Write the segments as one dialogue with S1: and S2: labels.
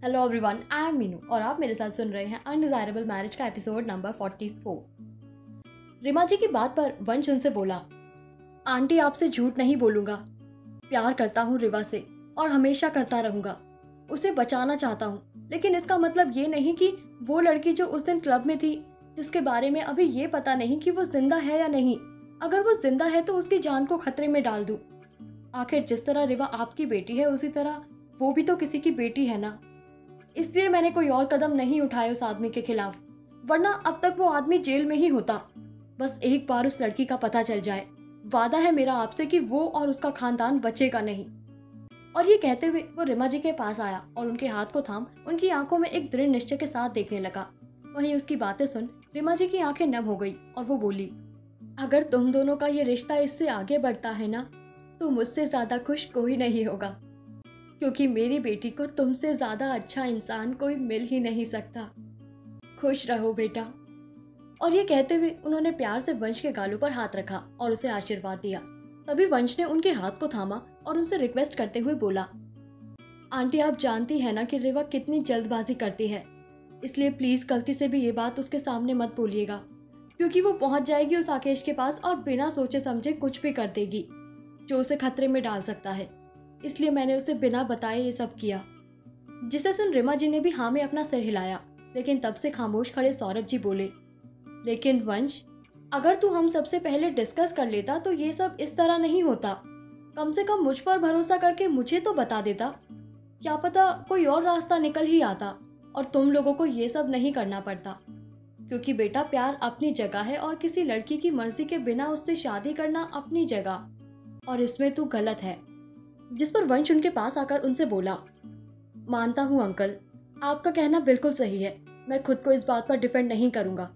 S1: Hello everyone, I am Meenu और आप मेरे साथ सुन रहे हैं अनडिजायरेबल मैरिज का एपिसोड नंबर 44। रिमा जी की बात पर वंश उनसे बोला, आंटी आपसे झूठ नहीं बोलूंगा। प्यार करता हूँ रिवा से और हमेशा करता रहूंगा। उसे बचाना चाहता हूँ, लेकिन इसका मतलब ये नहीं कि वो लड़की जो उस दिन क्लब में थी, जिसके बारे में अभी ये पता नहीं कि वो जिंदा है या नहीं, अगर वो जिंदा है तो उसकी जान को खतरे में डाल दूं। आखिर जिस तरह रिवा आपकी बेटी है उसी तरह वो भी तो किसी की बेटी है ना। इसलिए मैंने कोई और कदम नहीं उठाए उस आदमी के खिलाफ, वरना अब तक वो आदमी जेल में ही होता। बस एक बार उस लड़की का पता चल जाए, वादा है मेरा आपसे कि वो और उसका खानदान बचेगा नहीं। और ये कहते हुए वो रिमा जी के पास आया और उनके हाथ को थाम उनकी आंखों में एक दृढ़ निश्चय के साथ देखने लगा। वहीं उसकी बातें सुन रिमा जी की आंखें नम हो गई और वो बोली, अगर तुम दोनों का ये रिश्ता इससे आगे बढ़ता है ना, तो मुझसे ज्यादा खुश कोई नहीं होगा, क्योंकि मेरी बेटी को तुमसे ज्यादा अच्छा इंसान कोई मिल ही नहीं सकता। खुश रहो बेटा। और ये कहते हुए उन्होंने प्यार से वंश के गालों पर हाथ रखा और उसे आशीर्वाद दिया। तभी वंश ने उनके हाथ को थामा और उनसे रिक्वेस्ट करते हुए बोला, आंटी आप जानती है ना कि रेवा कितनी जल्दबाजी करती है, इसलिए प्लीज गलती से भी ये बात उसके सामने मत बोलिएगा, क्योंकि वो पहुंच जाएगी उस आकेश के पास और बिना सोचे समझे कुछ भी कर देगी जो उसे खतरे में डाल सकता है। इसलिए मैंने उसे बिना बताए ये सब किया। जिसे सुन रिमा जी ने भी हाँ में अपना सिर हिलाया, लेकिन तब से खामोश खड़े सौरभ जी बोले, लेकिन वंश, अगर तू हम सबसे पहले डिस्कस कर लेता तो ये सब इस तरह नहीं होता। कम से कम मुझ पर भरोसा करके मुझे तो बता देता। क्या पता कोई और रास्ता निकल ही आता और तुम लोगों को ये सब नहीं करना पड़ता। क्योंकि बेटा प्यार अपनी जगह है और किसी लड़की की मर्जी के बिना उससे शादी करना अपनी जगह, और इसमें तू गलत है। जिस पर वंश उनके पास आकर उनसे बोला, मानता हूँ अंकल, आपका कहना बिल्कुल सही है, मैं खुद को इस बात पर डिपेंड नहीं करूंगा।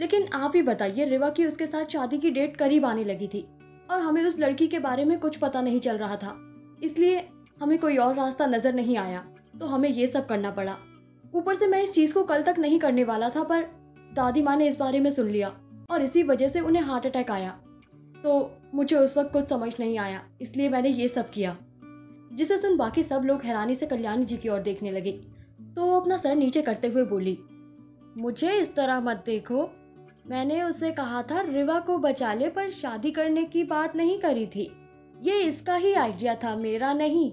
S1: लेकिन आप ही बताइए, रिवा की उसके साथ शादी की डेट करीब आने लगी थी और हमें उस लड़की के बारे में कुछ पता नहीं चल रहा था, इसलिए हमें कोई और रास्ता नजर नहीं आया, तो हमें ये सब करना पड़ा। ऊपर से मैं इस चीज को कल तक नहीं करने वाला था, पर दादी माँ ने इस बारे में सुन लिया और इसी वजह से उन्हें हार्ट अटैक आया। तो मुझे उस वक्त कुछ समझ नहीं आया, इसलिए मैंने ये सब किया। जिसे सुन बाकी सब लोग हैरानी से कल्याणी जी की ओर देखने लगे, तो वो अपना सर नीचे करते हुए बोली, मुझे इस तरह मत देखो, मैंने उसे कहा था रिवा को बचा ले, पर शादी करने की बात नहीं करी थी। ये इसका ही आइडिया था, मेरा नहीं।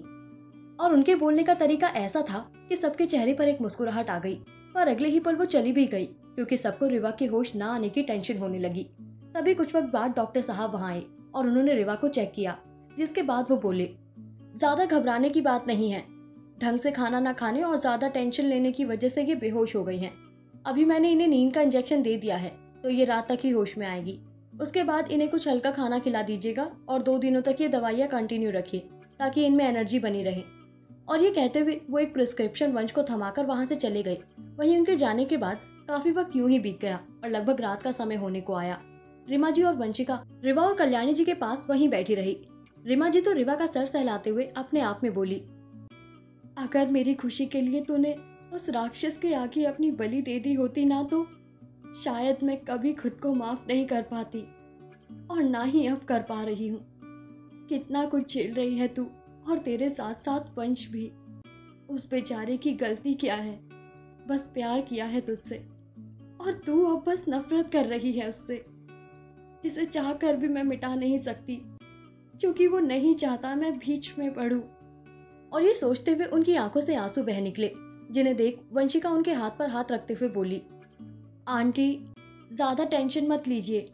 S1: और उनके बोलने का तरीका ऐसा था कि सबके चेहरे पर एक मुस्कुराहट आ गई, पर अगले ही पल वो चली भी गई, क्योंकि सबको रिवा के होश ना आने की टेंशन होने लगी। तभी कुछ वक्त बाद डॉक्टर साहब वहां आए और उन्होंने रिवा को चेक किया, जिसके बाद वो बोले, ज्यादा घबराने की बात नहीं है। ढंग से खाना ना खाने और ज्यादा टेंशन लेने की वजह से ये बेहोश हो गई हैं। अभी मैंने इन्हें नींद का इंजेक्शन दे दिया है, तो ये रात तक ही होश में आएगी। उसके बाद इन्हें कुछ हल्का खाना खिला दीजिएगा और 2 दिनों तक ये दवाइयाँ कंटिन्यू रखिए, ताकि इनमें एनर्जी बनी रहे। और ये कहते हुए वो एक प्रिस्क्रिप्शन वंश को थमाकर वहां से चले गए। वहीं उनके जाने के बाद काफी वक्त यूं ही बीत गया और लगभग रात का समय होने को आया। रिमा जी और वंशिका रिवा और कल्याणी जी के पास वहीं बैठी रही। रिमा जी तो रिवा का सर सहलाते हुए अपने आप में बोली, अगर मेरी खुशी के लिए तूने उस राक्षस के आगे अपनी बलि दे दी होती ना, तो शायद मैं कभी खुद को माफ नहीं कर पाती, और ना ही अब कर पा रही हूँ। कितना कुछ झेल रही है तू, और तेरे साथ साथ वंश भी। उस बेचारे की गलती क्या है, बस प्यार किया है तुझसे, और तू अब बस नफरत कर रही है उससे, जिसे चाह कर भी मैं मिटा नहीं सकती, क्योंकि वो नहीं चाहता मैं बीच में पड़ूं। और ये सोचते हुए उनकी आंखों से आंसू बह निकले, जिन्हें देख वंशिका उनके हाथ पर हाथ रखते हुए बोली, आंटी ज्यादा टेंशन मत लीजिए,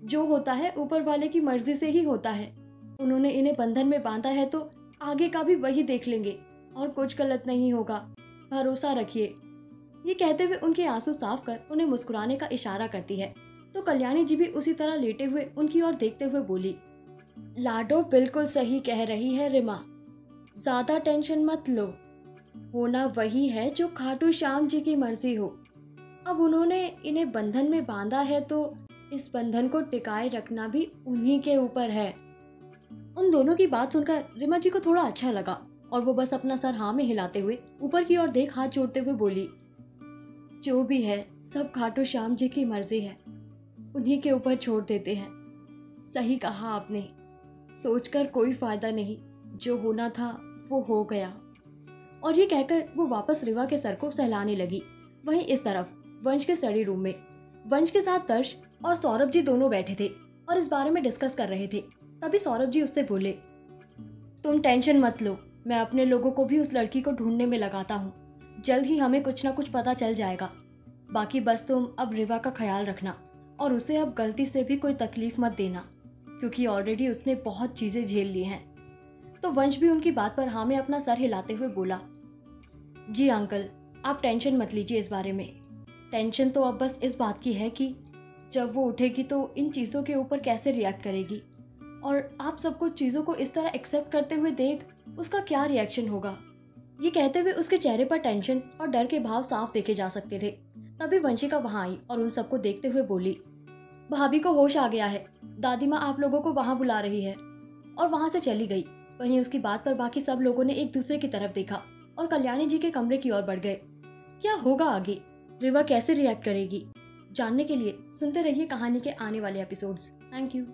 S1: जो होता है ऊपर वाले की मर्जी से ही होता है। उन्होंने इन्हें बंधन में बांधा है तो आगे का भी वही देख लेंगे, और कुछ गलत नहीं होगा, भरोसा रखिए। ये कहते हुए उनके आंसू साफ कर उन्हें मुस्कुराने का इशारा करती है, तो कल्याणी जी भी उसी तरह लेटे हुए उनकी ओर देखते हुए बोली, लाडो बिल्कुल सही कह रही है रिमा, ज्यादा टेंशन मत लो। होना वही है जो खाटू श्याम जी की मर्जी हो। अब उन्होंने इन्हें बंधन में बांधा है तो इस बंधन को टिकाए रखना भी उन्हीं के ऊपर है। उन दोनों की बात सुनकर रिमा जी को थोड़ा अच्छा लगा और वो बस अपना सर हाँ में हिलाते हुए ऊपर की ओर देख हाथ जोड़ते हुए बोली, जो भी है सब खाटू श्याम जी की मर्जी है, उन्हीं के ऊपर छोड़ देते हैं। सही कहा आपने, सोचकर कोई फायदा नहीं, जो होना था वो हो गया। और ये कहकर वो वापस रिवा के सर को सहलाने लगी। वहीं इस तरफ वंश के स्टडी रूम में वंश के साथ दर्श और सौरभ जी दोनों बैठे थे और इस बारे में डिस्कस कर रहे थे। तभी सौरभ जी उससे बोले, तुम टेंशन मत लो, मैं अपने लोगों को भी उस लड़की को ढूंढने में लगाता हूँ। जल्द ही हमें कुछ ना कुछ पता चल जाएगा। बाकी बस तुम अब रिवा का ख्याल रखना और उसे अब गलती से भी कोई तकलीफ मत देना, क्योंकि ऑलरेडी उसने बहुत चीजें झेल ली हैं। तो वंश भी उनकी बात पर हाँ में अपना सर हिलाते हुए बोला, जी अंकल, आप टेंशन मत लीजिए इस बारे में। टेंशन तो अब बस इस बात की है कि जब वो उठेगी तो इन चीज़ों के ऊपर कैसे रिएक्ट करेगी, और आप सबको चीज़ों को इस तरह एक्सेप्ट करते हुए देख उसका क्या रिएक्शन होगा। ये कहते हुए उसके चेहरे पर टेंशन और डर के भाव साफ देखे जा सकते थे। तभी वंशिका वहां आई और उन सबको देखते हुए बोली, भाभी को होश आ गया है, दादी माँ आप लोगों को वहां बुला रही है, और वहां से चली गई। वहीं उसकी बात पर बाकी सब लोगों ने एक दूसरे की तरफ देखा और कल्याणी जी के कमरे की ओर बढ़ गए। क्या होगा आगे, रिवा कैसे रिएक्ट करेगी, जानने के लिए सुनते रहिए कहानी के आने वाले एपिसोड्स। Thank you.